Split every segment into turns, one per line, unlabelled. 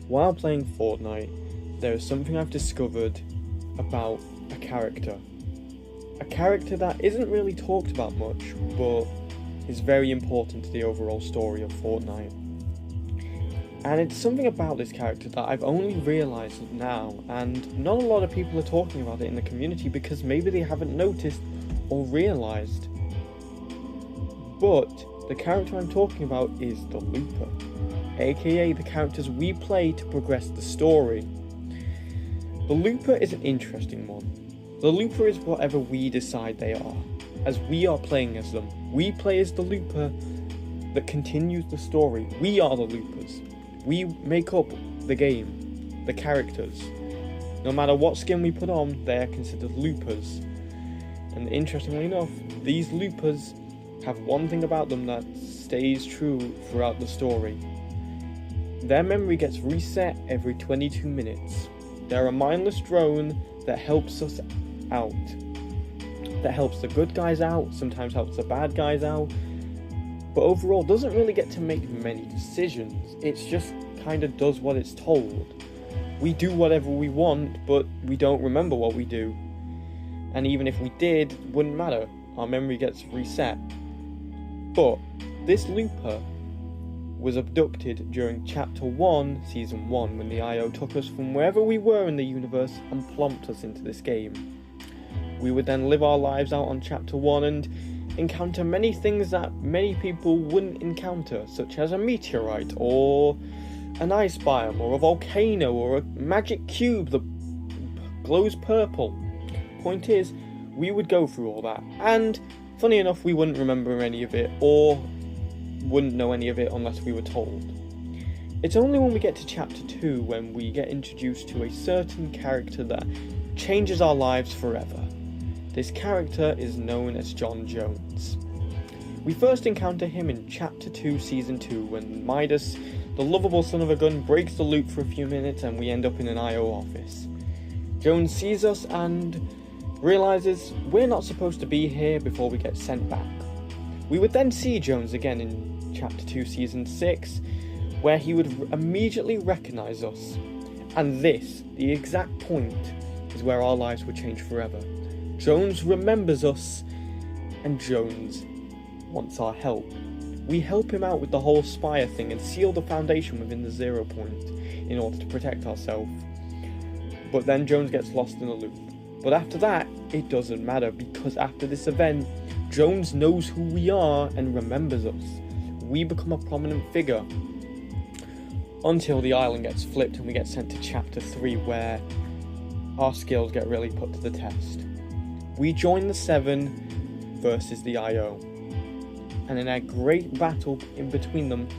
While playing Fortnite, there is something I've discovered about a character. A character that isn't really talked about much, but is very important to the overall story of Fortnite. And it's something about this character that I've only realised now, and not a lot of people are talking about it in the community because maybe they haven't noticed or realised. But the character I'm talking about is the Looper, aka the characters we play to progress the story. The Looper is an interesting one. The Looper is whatever we decide they are, as we are playing as them. We play as the Looper that continues the story. We are the Loopers. We make up the game, the characters. No matter what skin we put on, they are considered Loopers. And interestingly enough, these Loopers have one thing about them that stays true throughout the story. Their memory gets reset every 22 minutes. They're a mindless drone that helps us out. That helps the good guys out, sometimes helps the bad guys out, but overall doesn't really get to make many decisions. It's just kind of does what it's told. We do whatever we want, but we don't remember what we do. And even if we did, it wouldn't matter. Our memory gets reset. But this Looper was abducted during Chapter 1, Season 1, when the IO took us from wherever we were in the universe and plonked us into this game. We would then live our lives out on Chapter 1 and encounter many things that many people wouldn't encounter, such as a meteorite, or an ice biome, or a volcano, or a magic cube that glows purple. Point is, we would go through all that, and funny enough, we wouldn't remember any of it, or wouldn't know any of it unless we were told. It's only when we get to Chapter 2 when we get introduced to a certain character that changes our lives forever. This character is known as John Jones. We first encounter him in Chapter 2, Season 2, when Midas, the lovable son of a gun, breaks the loop for a few minutes and we end up in an IO office. Jones sees us and realises we're not supposed to be here before we get sent back. We would then see Jones again in Chapter 2, Season 6, where he would immediately recognise us. And this, the exact point, is where our lives would change forever. Jones remembers us, and Jones wants our help. We help him out with the whole Spire thing and seal the foundation within the 0 point in order to protect ourselves. But then Jones gets lost in a loop. But after that, it doesn't matter, because after this event, Jones knows who we are and remembers us. We become a prominent figure. Until the island gets flipped and we get sent to Chapter 3, where our skills get really put to the test. We join the 7 versus the IO. And in a great battle in between them,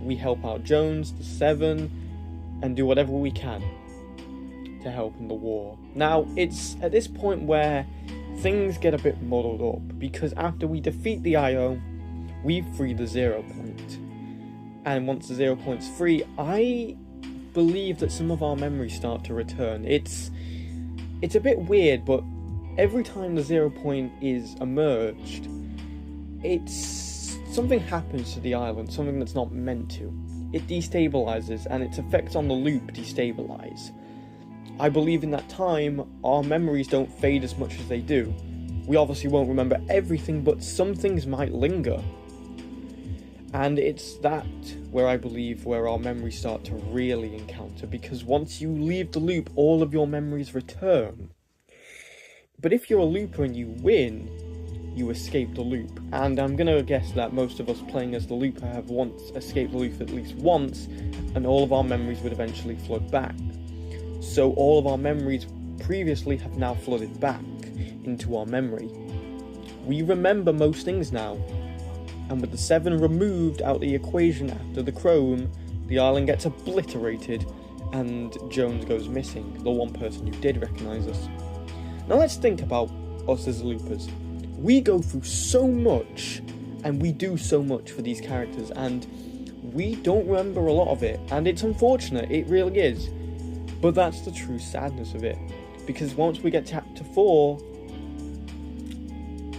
we help out Jones, the 7, and do whatever we can to help in the war. Now, it's at this point where things get a bit muddled up, because after we defeat the IO, we free the 0 point. And once the 0 point's free, I believe that some of our memories start to return. It's a bit weird, but every time the 0 point is emerged, something happens to the island, something that's not meant to. It destabilizes, and its effects on the loop destabilize. I believe in that time, our memories don't fade as much as they do. We obviously won't remember everything, but some things might linger. And it's that where I believe where our memories start to really encounter, because once you leave the loop, all of your memories return. But if you're a looper and you win, you escape the loop. And I'm gonna guess that most of us playing as the looper have once escaped the loop at least once, and all of our memories would eventually flood back. So all of our memories previously have now flooded back into our memory. We remember most things now. And with the 7 removed out the equation after the chrome, the island gets obliterated and Jones goes missing, the one person who did recognise us. Now let's think about us as loopers. We go through so much and we do so much for these characters, and we don't remember a lot of it, and it's unfortunate, it really is. But that's the true sadness of it, because once we get to Chapter 4,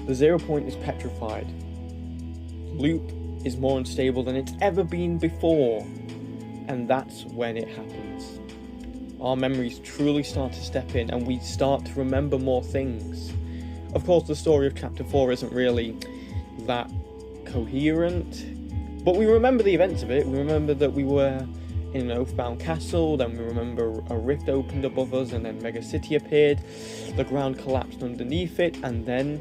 the 0 point is petrified. Loop is more unstable than it's ever been before. And that's when it happens. Our memories truly start to step in and we start to remember more things. Of course, the story of Chapter 4 isn't really that coherent, but we remember the events of it. We remember that we were in an Oathbound castle, then we remember a rift opened above us, and then Mega City appeared, the ground collapsed underneath it, and then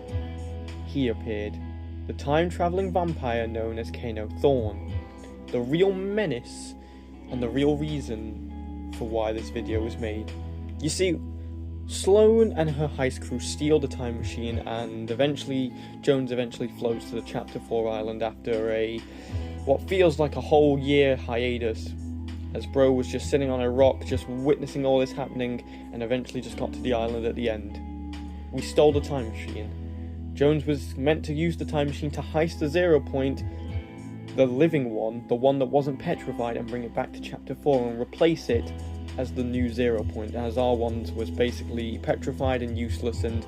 he appeared. The time-travelling vampire known as Kano Thorn. The real menace and the real reason for why this video was made. You see, Sloane and her heist crew steal the time machine, and Jones eventually floats to the Chapter 4 island after what feels like a whole year hiatus, as Bro was just sitting on a rock just witnessing all this happening and eventually just got to the island at the end. We stole the time machine. Jones was meant to use the time machine to heist the 0 point, the living one, the one that wasn't petrified, and bring it back to Chapter 4 and replace it as the new 0 point, as our one was basically petrified and useless and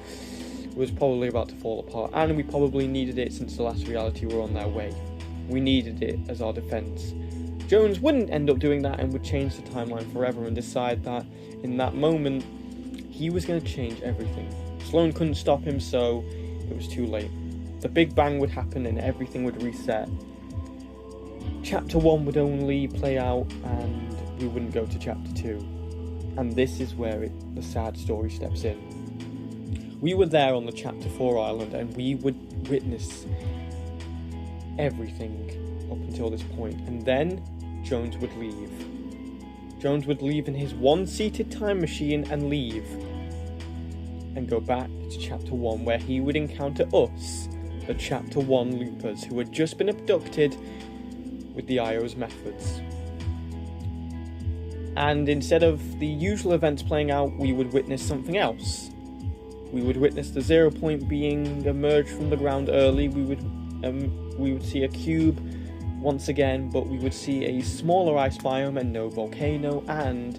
was probably about to fall apart, and we probably needed it since the last reality were on their way. We needed it as our defense. Jones wouldn't end up doing that and would change the timeline forever and decide that in that moment he was going to change everything. Sloane couldn't stop him, so it was too late. The Big Bang would happen and everything would reset. Chapter 1 would only play out and we wouldn't go to Chapter 2. And this is where the sad story steps in. We were there on the Chapter 4 island and we would witness everything up until this point, and then Jones would leave. Jones would leave in his one-seated time machine and leave, and go back to Chapter 1, where he would encounter us, the Chapter 1 loopers, who had just been abducted with the IO's methods. And instead of the usual events playing out, we would witness something else. We would witness the 0 point being emerged from the ground early. We would see a cube once again, but we would see a smaller ice biome and no volcano, and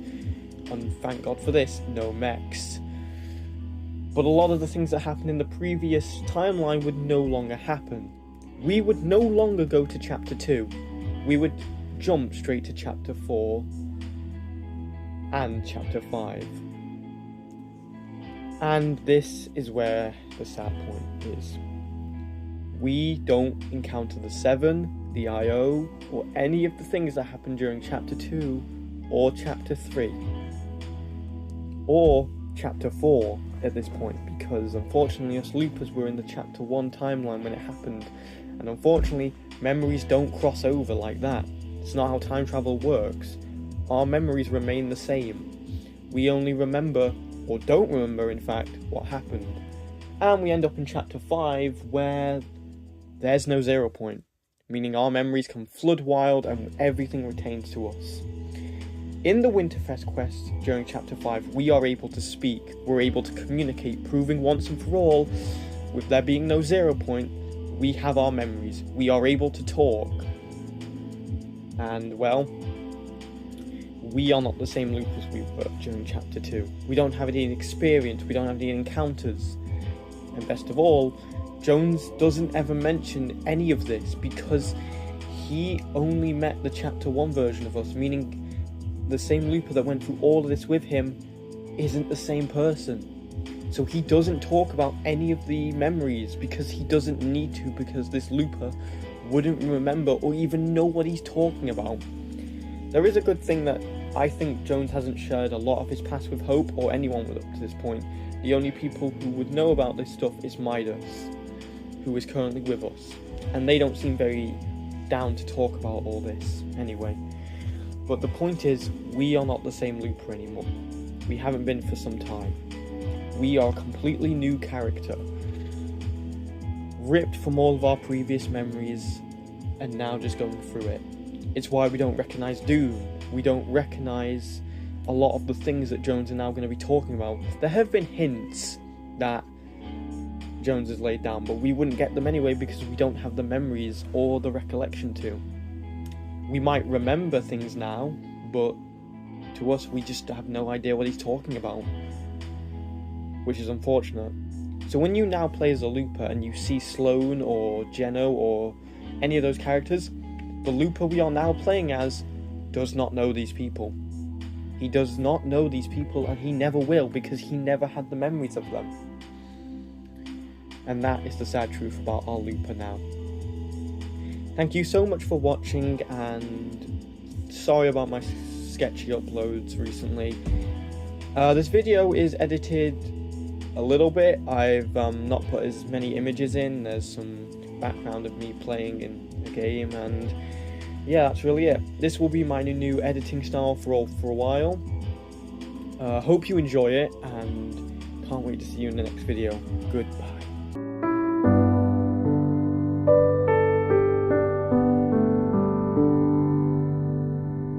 thank God for this, no mechs. But a lot of the things that happened in the previous timeline would no longer happen. We would no longer go to Chapter 2. We would jump straight to Chapter 4 and Chapter 5. And this is where the sad point is. We don't encounter the 7, the IO, or any of the things that happened during Chapter 2 or Chapter 3 or Chapter 4 at this point, because unfortunately us loopers were in the Chapter 1 timeline when it happened, and unfortunately memories don't cross over like that. It's not how time travel works. Our memories remain the same. We only remember, or don't remember in fact, what happened. And we end up in Chapter 5 where there's no 0 point, meaning our memories can flood wild and everything retains to us. In the Winterfest quest during Chapter 5, we are able to speak, we're able to communicate, proving once and for all, with there being no 0 point, we have our memories, we are able to talk. And well, we are not the same loopers we were during Chapter 2. We don't have any experience, we don't have any encounters. And best of all, Jones doesn't ever mention any of this because he only met the Chapter 1 version of us, meaning the same looper that went through all of this with him isn't the same person. So he doesn't talk about any of the memories because he doesn't need to, because this looper wouldn't remember or even know what he's talking about. There is a good thing that I think Jones hasn't shared a lot of his past with Hope or anyone with up to this point. The only people who would know about this stuff is Midas, who is currently with us, and they don't seem very down to talk about all this anyway. But the point is, we are not the same looper anymore. We haven't been for some time. We are a completely new character, ripped from all of our previous memories and now just going through it. It's why we don't recognise Doom. We don't recognise a lot of the things that Jones are now going to be talking about. There have been hints that Jones has laid down, but we wouldn't get them anyway because we don't have the memories or the recollection to. We might remember things now, but to us we just have no idea what he's talking about, which is unfortunate. So when you now play as a looper and you see Sloane or Geno or any of those characters, the looper we are now playing as does not know these people. He does not know these people, and he never will, because he never had the memories of them. And that is the sad truth about our Looper now. Thank you so much for watching, and sorry about my sketchy uploads recently. This video is edited a little bit. I've not put as many images in. There's some background of me playing in a game, and yeah, that's really it. This will be my new editing style for a while. Hope you enjoy it, and can't wait to see you in the next video. Goodbye.